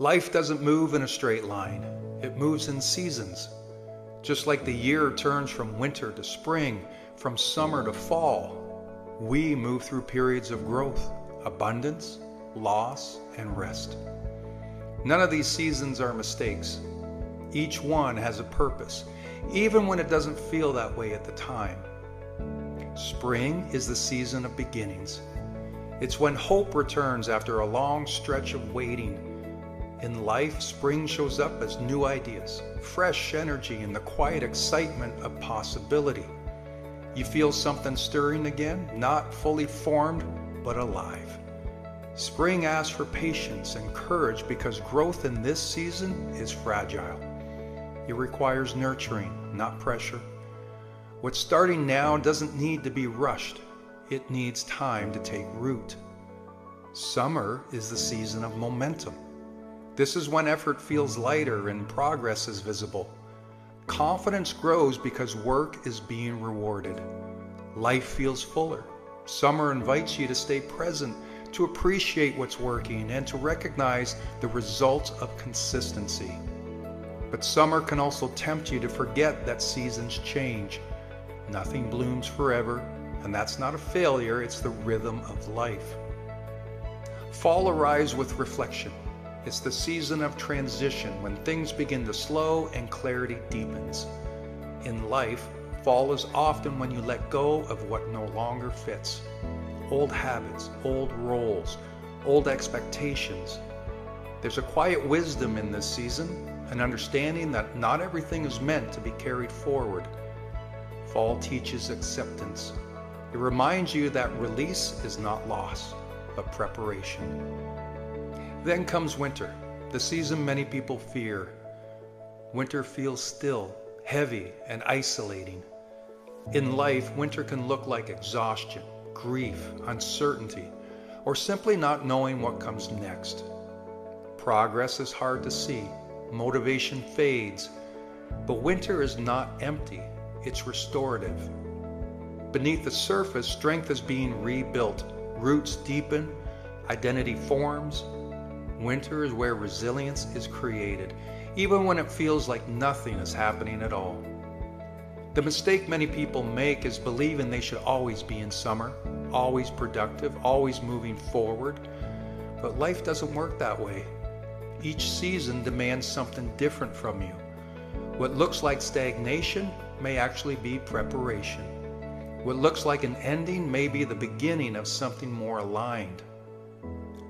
Life doesn't move in a straight line. It moves in seasons. Just like the year turns from winter to spring, from summer to fall, we move through periods of growth, abundance, loss, and rest. None of these seasons are mistakes. Each one has a purpose, even when it doesn't feel that way at the time. Spring is the season of beginnings. It's when hope returns after a long stretch of waiting. In life, spring shows up as new ideas, fresh energy, and the quiet excitement of possibility. You feel something stirring again, not fully formed, but alive. Spring asks for patience and courage because growth in this season is fragile. It requires nurturing, not pressure. What's starting now doesn't need to be rushed. It needs time to take root. Summer is the season of momentum. This is when effort feels lighter and progress is visible. Confidence grows because work is being rewarded. Life feels fuller. Summer invites you to stay present, to appreciate what's working, and to recognize the results of consistency. But summer can also tempt you to forget that seasons change. Nothing blooms forever, and that's not a failure, it's the rhythm of life. Fall arrives with reflection. It's the season of transition when things begin to slow and clarity deepens. In life, fall is often when you let go of what no longer fits. Old habits, old roles, old expectations. There's a quiet wisdom in this season, an understanding that not everything is meant to be carried forward. Fall teaches acceptance. It reminds you that release is not loss, but preparation. Then comes winter, the season many people fear. Winter feels still, heavy, and isolating. In life, winter can look like exhaustion, grief, uncertainty, or simply not knowing what comes next. Progress is hard to see, motivation fades, but winter is not empty, it's restorative. Beneath the surface, strength is being rebuilt, roots deepen, identity forms. Winter is where resilience is created, even when it feels like nothing is happening at all. The mistake many people make is believing they should always be in summer, always productive, always moving forward. But life doesn't work that way. Each season demands something different from you. What looks like stagnation may actually be preparation. What looks like an ending may be the beginning of something more aligned.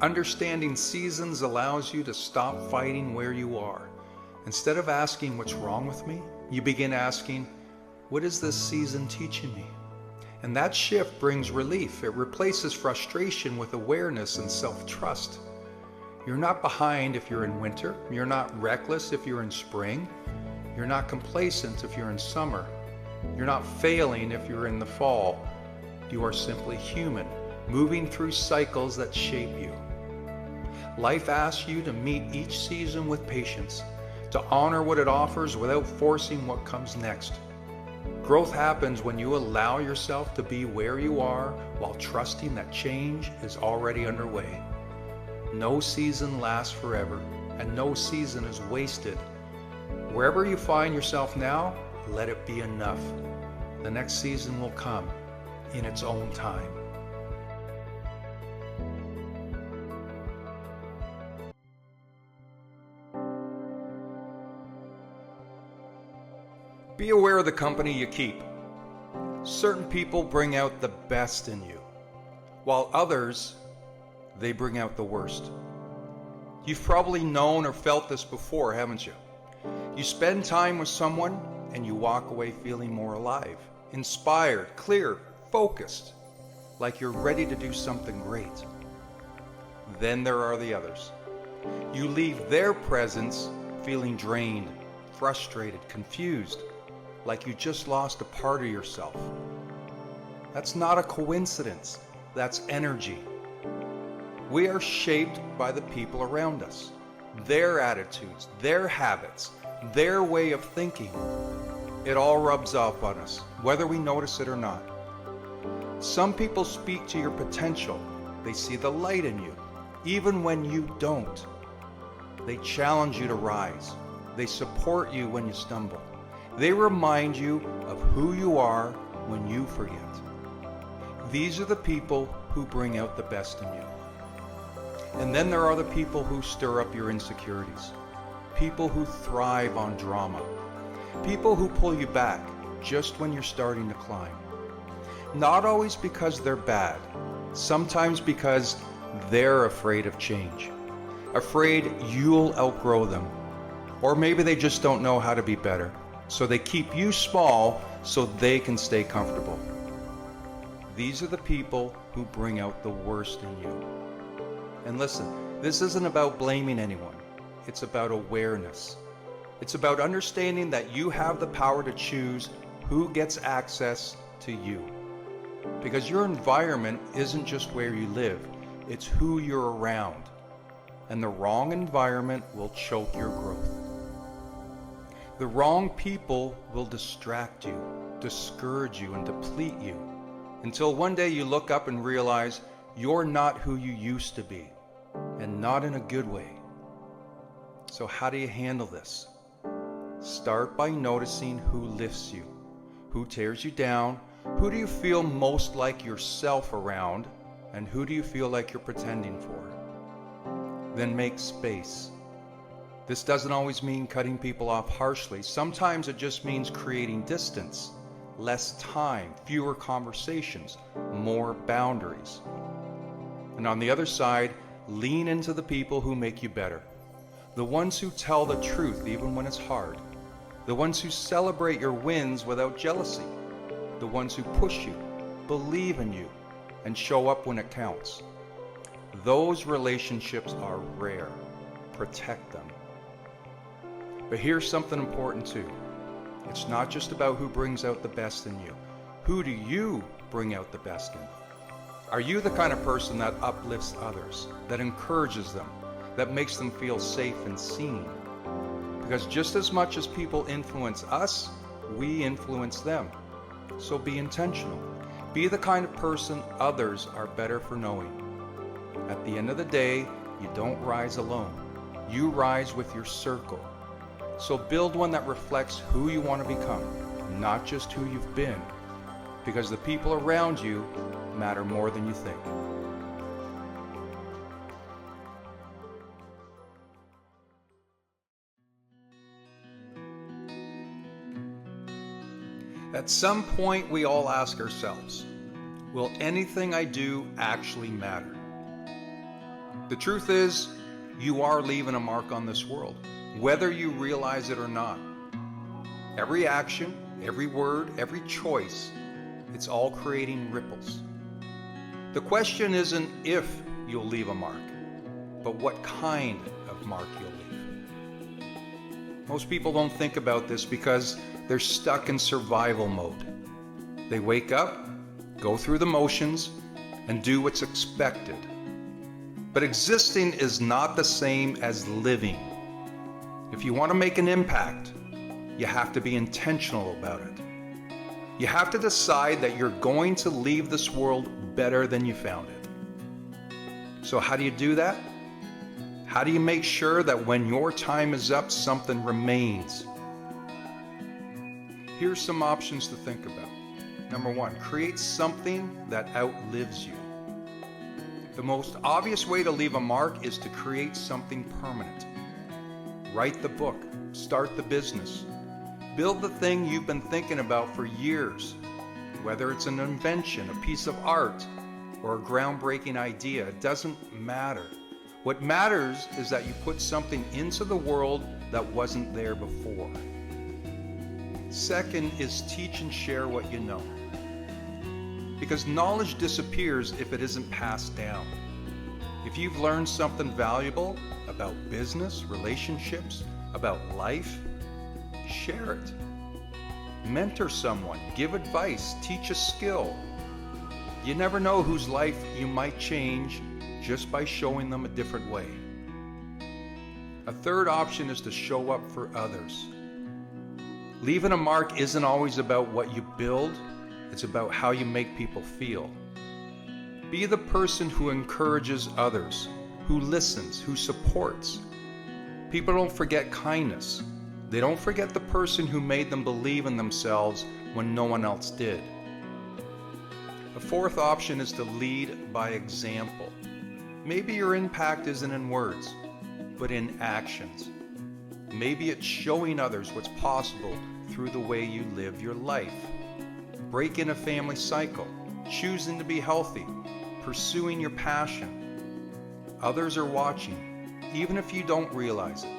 Understanding seasons allows you to stop fighting where you are. Instead of asking, "What's wrong with me?" you begin asking, "What is this season teaching me?" And that shift brings relief. It replaces frustration with awareness and self-trust. You're not behind if you're in winter. You're not reckless if you're in spring. You're not complacent if you're in summer. You're not failing if you're in the fall. You are simply human, moving through cycles that shape you. Life asks you to meet each season with patience, to honor what it offers without forcing what comes next. Growth happens when you allow yourself to be where you are while trusting that change is already underway. No season lasts forever, and no season is wasted. Wherever you find yourself now, let it be enough. The next season will come in its own time. Be aware of the company you keep. Certain people bring out the best in you, while others, they bring out the worst. You've probably known or felt this before, haven't you? You spend time with someone and you walk away feeling more alive, inspired, clear, focused, like you're ready to do something great. Then there are the others. You leave their presence feeling drained, frustrated, confused, like you just lost a part of yourself. That's not a coincidence. That's energy. We are shaped by the people around us, their attitudes, their habits, their way of thinking. It all rubs off on us, whether we notice it or not. Some people speak to your potential. They see the light in you, even when you don't. They challenge you to rise. They support you when you stumble. They remind you of who you are when you forget. These are the people who bring out the best in you. And then there are the people who stir up your insecurities. People who thrive on drama. People who pull you back just when you're starting to climb. Not always because they're bad, sometimes because they're afraid of change. Afraid you'll outgrow them. Or maybe they just don't know how to be better, so they keep you small so they can stay comfortable. These are the people who bring out the worst in you. And listen, this isn't about blaming anyone. It's about awareness. It's about understanding that you have the power to choose who gets access to you. Because your environment isn't just where you live, it's who you're around. And the wrong environment will choke your growth. The wrong people will distract you, discourage you, and deplete you, until one day you look up and realize you're not who you used to be, and not in a good way. So how do you handle this? Start by noticing who lifts you, who tears you down, who do you feel most like yourself around, and who do you feel like you're pretending for? Then make space. This doesn't always mean cutting people off harshly. Sometimes it just means creating distance, less time, fewer conversations, more boundaries. And on the other side, lean into the people who make you better. The ones who tell the truth even when it's hard. The ones who celebrate your wins without jealousy. The ones who push you, believe in you, and show up when it counts. Those relationships are rare. Protect them. But here's something important too. It's not just about who brings out the best in you. Who do you bring out the best in? Are you the kind of person that uplifts others, that encourages them, that makes them feel safe and seen? Because just as much as people influence us, we influence them. So be intentional. Be the kind of person others are better for knowing. At the end of the day, you don't rise alone. You rise with your circle. So build one that reflects who you want to become, not just who you've been, because the people around you matter more than you think. At some point, we all ask ourselves, will anything I do actually matter? The truth is, you are leaving a mark on this world, whether you realize it or not. Every action, every word, every choice, it's all creating ripples. The question isn't if you'll leave a mark, but what kind of mark you'll leave. Most people don't think about this because they're stuck in survival mode. They wake up, go through the motions, and do what's expected. But existing is not the same as living. If you want to make an impact, you have to be intentional about it. You have to decide that you're going to leave this world better than you found it. So how do you do that? How do you make sure that when your time is up, something remains? Here's some options to think about. Number one, create something that outlives you. The most obvious way to leave a mark is to create something permanent. Write the book, start the business, build the thing you've been thinking about for years. Whether it's an invention, a piece of art, or a groundbreaking idea, it doesn't matter. What matters is that you put something into the world that wasn't there before. Second is teach and share what you know. Because knowledge disappears if it isn't passed down. If you've learned something valuable about business, relationships, about life, share it. Mentor someone, give advice, teach a skill. You never know whose life you might change just by showing them a different way. A third option is to show up for others. Leaving a mark isn't always about what you build, it's about how you make people feel. Be the person who encourages others, who listens, who supports. People don't forget kindness. They don't forget the person who made them believe in themselves when no one else did. The fourth option is to lead by example. Maybe your impact isn't in words, but in actions. Maybe it's showing others what's possible through the way you live your life. Breaking a family cycle, choosing to be healthy, pursuing your passion. Others are watching, even if you don't realize it.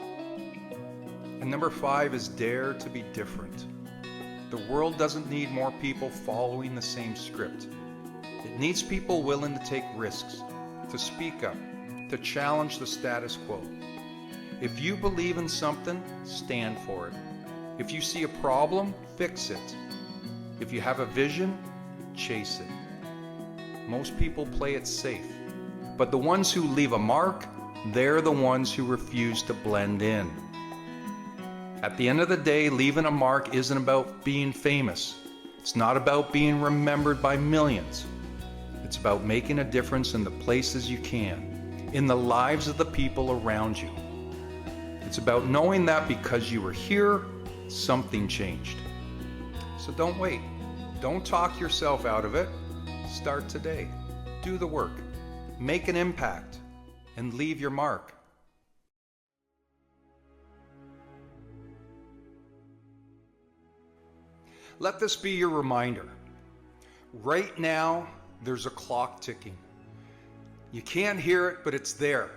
And number 5 is dare to be different. The world doesn't need more people following the same script. It needs people willing to take risks, to speak up, to challenge the status quo. If you believe in something, stand for it. If you see a problem, fix it. If you have a vision, chase it. Most people play it safe, but the ones who leave a mark, they're the ones who refuse to blend in. At the end of the day, leaving a mark isn't about being famous. It's not about being remembered by millions. It's about making a difference in the places you can, in the lives of the people around you. It's about knowing that because you were here, something changed. So don't wait. Don't talk yourself out of it. Start today. Do the work. Make an impact and leave your mark. Let this be your reminder. Right now, there's a clock ticking. You can't hear it, but it's there.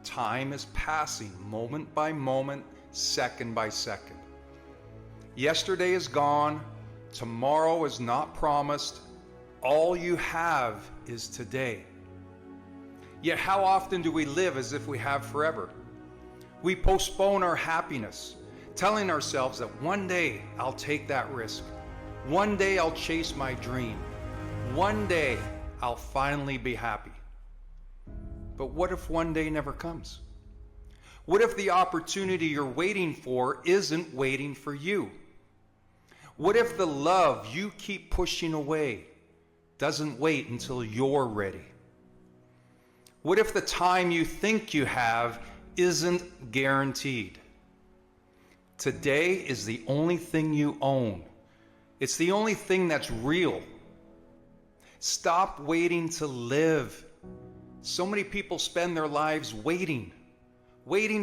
Time is passing moment by moment, second by second. Yesterday is gone. Tomorrow is not promised. All you have is today. Yet how often do we live as if we have forever? We postpone our happiness, telling ourselves that one day I'll take that risk. One day I'll chase my dream. One day I'll finally be happy. But what if one day never comes? What if the opportunity you're waiting for isn't waiting for you? What if the love you keep pushing away doesn't wait until you're ready? What if the time you think you have isn't guaranteed? Today is the only thing you own. It's the only thing that's real. Stop waiting to live. So many people spend their lives waiting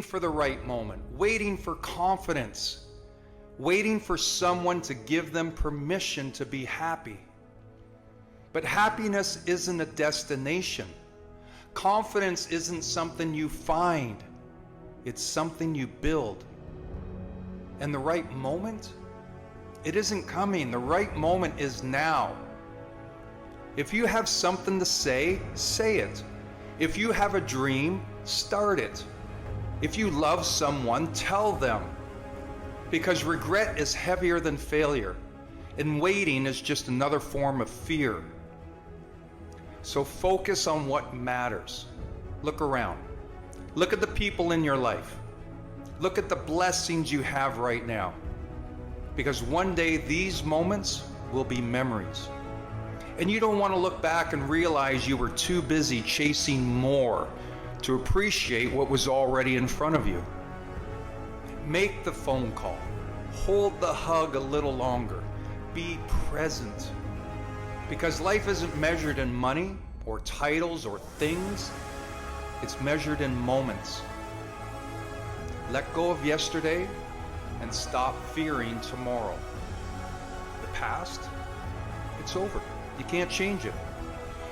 for the right moment, waiting for confidence, waiting for someone to give them permission to be happy. But happiness isn't a destination. Confidence isn't something you find. It's something you build. And the right moment? It isn't coming. The right moment is now. If you have something to say, say it. If you have a dream, start it. If you love someone, tell them. Because regret is heavier than failure, and waiting is just another form of fear. So focus on what matters. Look around. Look at the people in your life. Look at the blessings you have right now. Because one day these moments will be memories. And you don't want to look back and realize you were too busy chasing more to appreciate what was already in front of you. Make the phone call. Hold the hug a little longer. Be present. Because life isn't measured in money or titles or things. It's measured in moments. Let go of yesterday and stop fearing tomorrow. The past, it's over. You can't change it.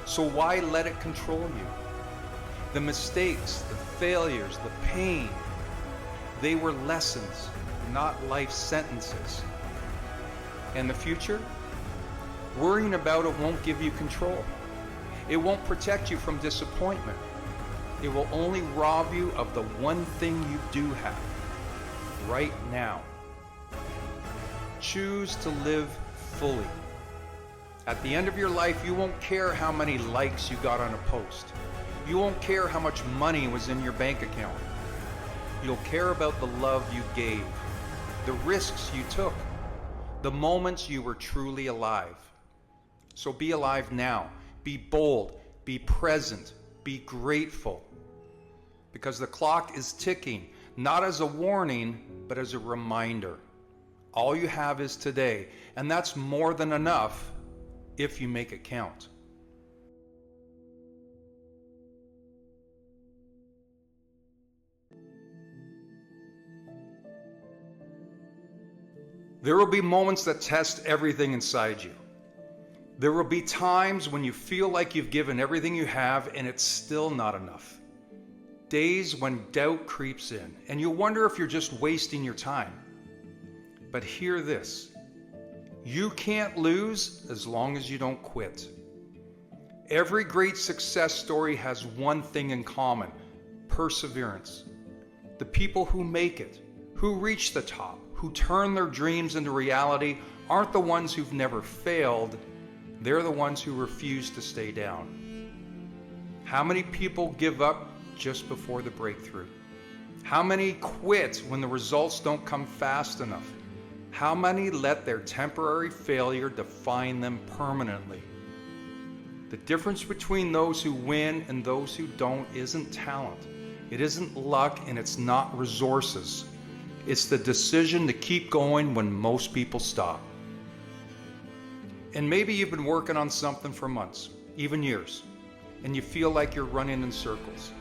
So why let it control you? The mistakes, the failures, the pain, they were lessons, not life sentences. And the future? Worrying about it won't give you control. It won't protect you from disappointment. It will only rob you of the one thing you do have, right now. Choose to live fully. At the end of your life, you won't care how many likes you got on a post. You won't care how much money was in your bank account. You'll care about the love you gave, the risks you took, the moments you were truly alive. So be alive now. Be bold. Be present. Be grateful. Because the clock is ticking. not as a warning, but as a reminder. All you have is today, and that's more than enough if you make it count. There will be moments that test everything inside you. There will be times when you feel like you've given everything you have and it's still not enough. Days when doubt creeps in and you wonder if you're just wasting your time. But hear this, you can't lose as long as you don't quit. Every great success story has one thing in common: perseverance. The people who make it, who reach the top, who turn their dreams into reality aren't the ones who've never failed, they're the ones who refuse to stay down. How many people give up just before the breakthrough? How many quit when the results don't come fast enough? How many let their temporary failure define them permanently? The difference between those who win and those who don't isn't talent. It isn't luck, and it's not resources. It's the decision to keep going when most people stop. And maybe you've been working on something for months, even years, and you feel like you're running in circles.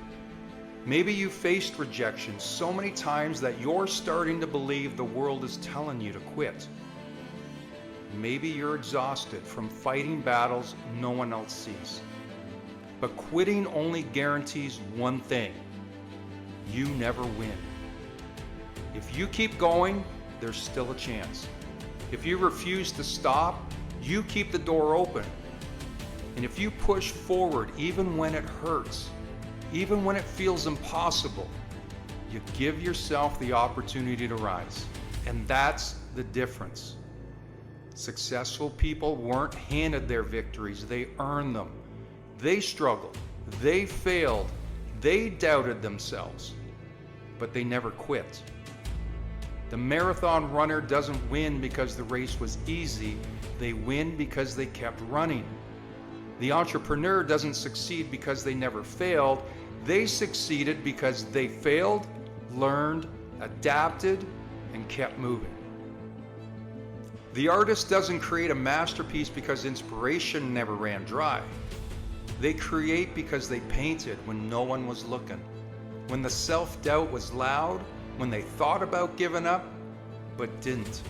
Maybe you've faced rejection so many times that you're starting to believe the world is telling you to quit. Maybe you're exhausted from fighting battles no one else sees. But quitting only guarantees one thing: you never win. If you keep going, there's still a chance. If you refuse to stop, you keep the door open. And if you push forward even when it hurts, even when it feels impossible, you give yourself the opportunity to rise. And that's the difference. Successful people weren't handed their victories, they earned them. They struggled, they failed, they doubted themselves, but they never quit. The marathon runner doesn't win because the race was easy, they win because they kept running. The entrepreneur doesn't succeed because they never failed, they succeeded because they failed, learned, adapted, and kept moving. The artist doesn't create a masterpiece because inspiration never ran dry. They create because they painted when no one was looking, when the self-doubt was loud, when they thought about giving up, but didn't.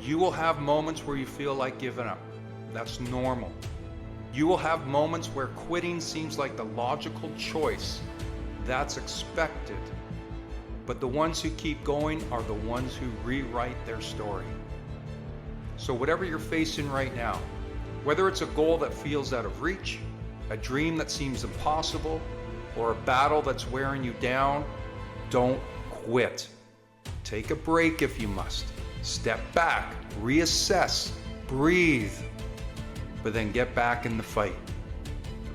You will have moments where you feel like giving up. That's normal. You will have moments where quitting seems like the logical choice. That's expected. But the ones who keep going are the ones who rewrite their story. So whatever you're facing right now, whether it's a goal that feels out of reach, a dream that seems impossible, or a battle that's wearing you down, don't quit. Take a break if you must. Step back, reassess, breathe, but then get back in the fight.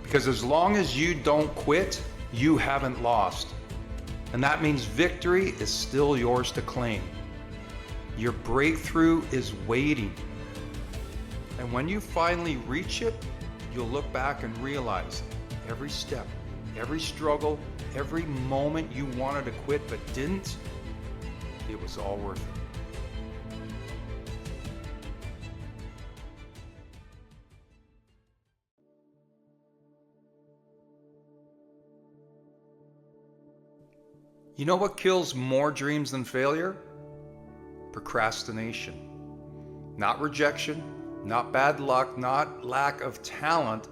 Because as long as you don't quit, you haven't lost. And that means victory is still yours to claim. Your breakthrough is waiting. And when you finally reach it, you'll look back and realize every step, every struggle, every moment you wanted to quit but didn't, it was all worth it. You know what kills more dreams than failure? Procrastination. Not rejection, not bad luck, not lack of talent,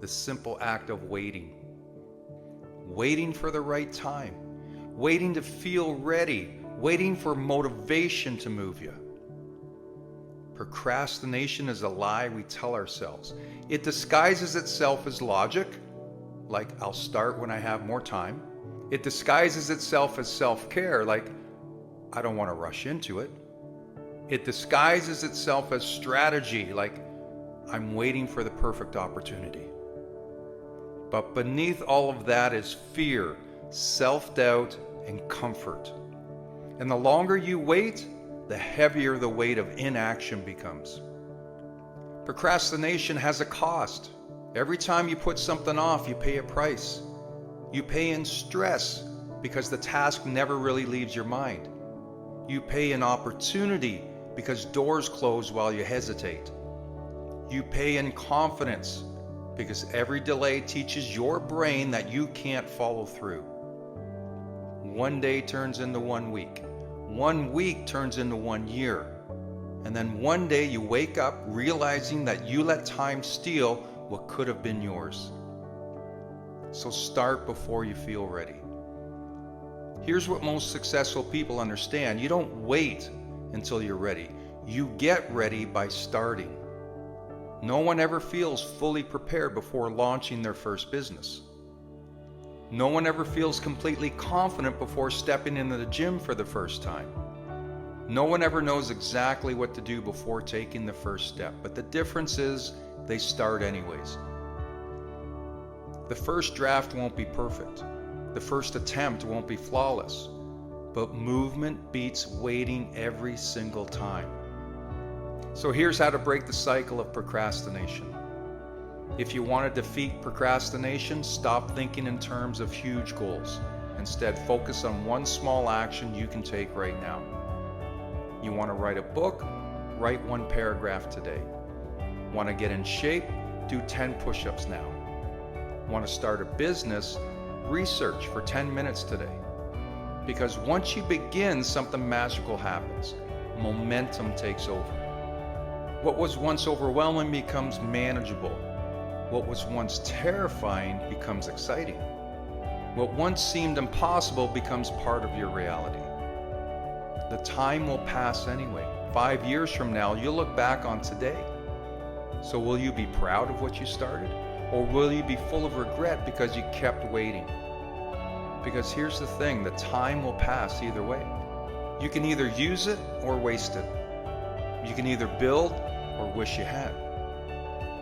the simple act of waiting. Waiting for the right time, waiting to feel ready, waiting for motivation to move you. Procrastination is a lie we tell ourselves. It disguises itself as logic, like I'll start when I have more time. It disguises itself as self-care, like I don't want to rush into it. It disguises itself as strategy, like I'm waiting for the perfect opportunity. But beneath all of that is fear, self-doubt, and comfort. And the longer you wait, the heavier the weight of inaction becomes. Procrastination has a cost. Every time you put something off, you pay a price. You pay in stress, because the task never really leaves your mind. You pay in opportunity because doors close while you hesitate. You pay in confidence because every delay teaches your brain that you can't follow through. One day turns into 1 week. 1 week turns into 1 year. And then one day you wake up realizing that you let time steal what could have been yours. So start before you feel ready. Here's what most successful people understand. You don't wait until you're ready. You get ready by starting. No one ever feels fully prepared before launching their first business. No one ever feels completely confident before stepping into the gym for the first time. No one ever knows exactly what to do before taking the first step, but the difference is they start anyways. The first draft won't be perfect. The first attempt won't be flawless, but movement beats waiting every single time. So here's how to break the cycle of procrastination. If you want to defeat procrastination, stop thinking in terms of huge goals. Instead, focus on one small action you can take right now. You want to write a book? Write 1 paragraph today. Want to get in shape? Do 10 push-ups now. Want to start a business? Research for 10 minutes today. Because once you begin, something magical happens. Momentum takes over. What was once overwhelming becomes manageable. What was once terrifying becomes exciting. What once seemed impossible becomes part of your reality. The time will pass anyway. 5 years from now, you'll look back on today. So will you be proud of what you started? Or will you be full of regret because you kept waiting? Because here's the thing, the time will pass either way. You can either use it or waste it. You can either build or wish you had.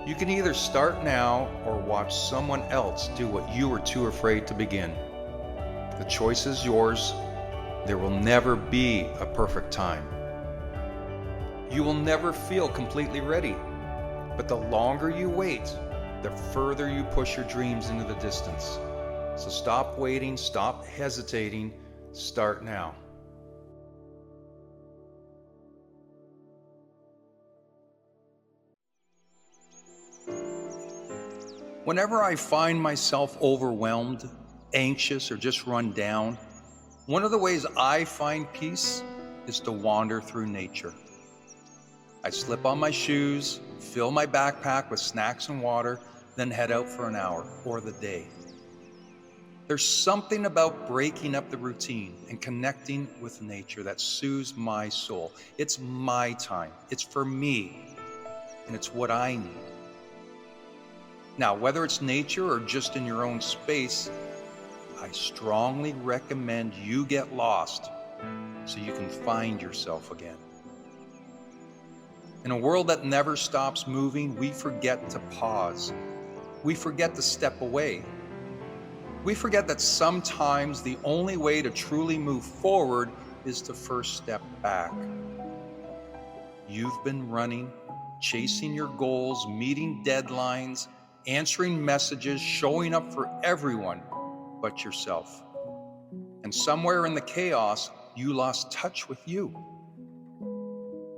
You can either start now or watch someone else do what you were too afraid to begin. The choice is yours. There will never be a perfect time. You will never feel completely ready. But the longer you wait, the further you push your dreams into the distance. So stop waiting, stop hesitating, start now. Whenever I find myself overwhelmed, anxious, or just run down, one of the ways I find peace is to wander through nature. I slip on my shoes, fill my backpack with snacks and water, then head out for an hour or the day. There's something about breaking up the routine and connecting with nature that soothes my soul. It's my time, it's for me, and it's what I need. Now, whether it's nature or just in your own space, I strongly recommend you get lost so you can find yourself again. In a world that never stops moving, we forget to pause. We forget to step away. We forget that sometimes the only way to truly move forward is to first step back. You've been running, chasing your goals, meeting deadlines, answering messages, showing up for everyone but yourself. And somewhere in the chaos, you lost touch with you.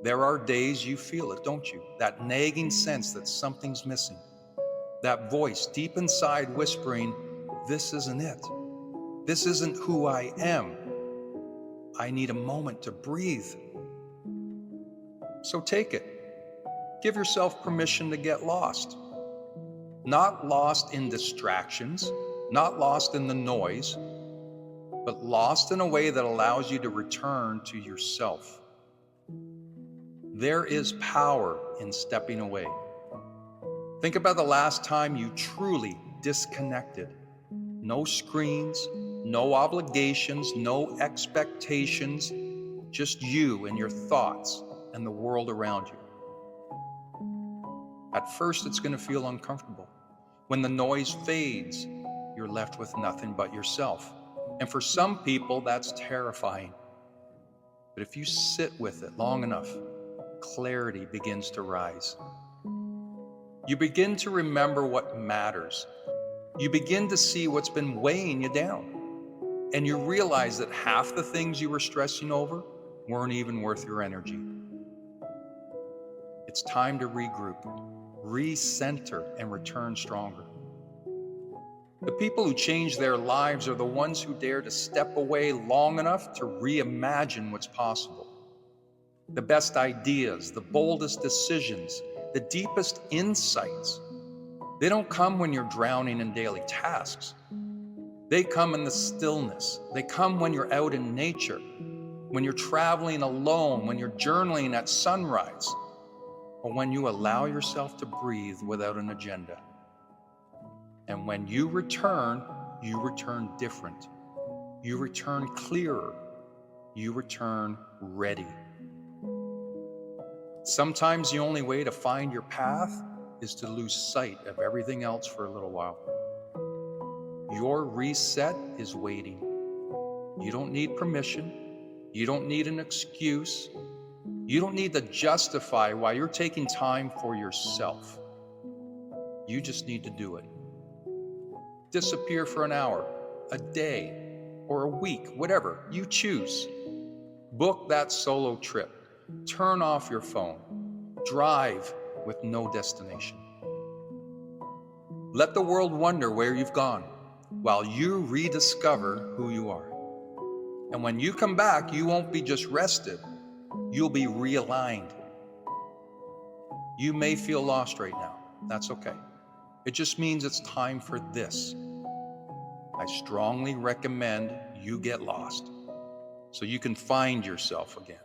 There are days you feel it, don't you? That nagging sense that something's missing. That voice deep inside whispering, this isn't it. This isn't who I am. I need a moment to breathe. So take it. Give yourself permission to get lost. Not lost in distractions, not lost in the noise, but lost in a way that allows you to return to yourself. There is power in stepping away. Think about the last time you truly disconnected. No screens, no obligations, no expectations, just you and your thoughts and the world around you. At first, it's going to feel uncomfortable. When the noise fades, you're left with nothing but yourself. And for some people, that's terrifying. But if you sit with it long enough, clarity begins to rise. You begin to remember what matters. You begin to see what's been weighing you down. and you realize that half the things you were stressing over weren't even worth your energy. It's time to regroup, recenter, and return stronger. The people who change their lives are the ones who dare to step away long enough to reimagine what's possible. The best ideas, the boldest decisions, the deepest insights, they don't come when you're drowning in daily tasks. They come in the stillness. They come when you're out in nature, when you're traveling alone, when you're journaling at sunrise, or when you allow yourself to breathe without an agenda. And when you return different. You return clearer. You return ready. Sometimes the only way to find your path is to lose sight of everything else for a little while. Your reset is waiting. You don't need permission. You don't need an excuse. You don't need to justify why you're taking time for yourself. You just need to do it. Disappear for an hour, a day, or a week, whatever you choose. Book that solo trip. Turn off your phone. Drive with no destination. Let the world wonder where you've gone while you rediscover who you are. And when you come back, you won't be just rested. You'll be realigned. You may feel lost right now. That's okay. It just means it's time for this. I strongly recommend you get lost so you can find yourself again.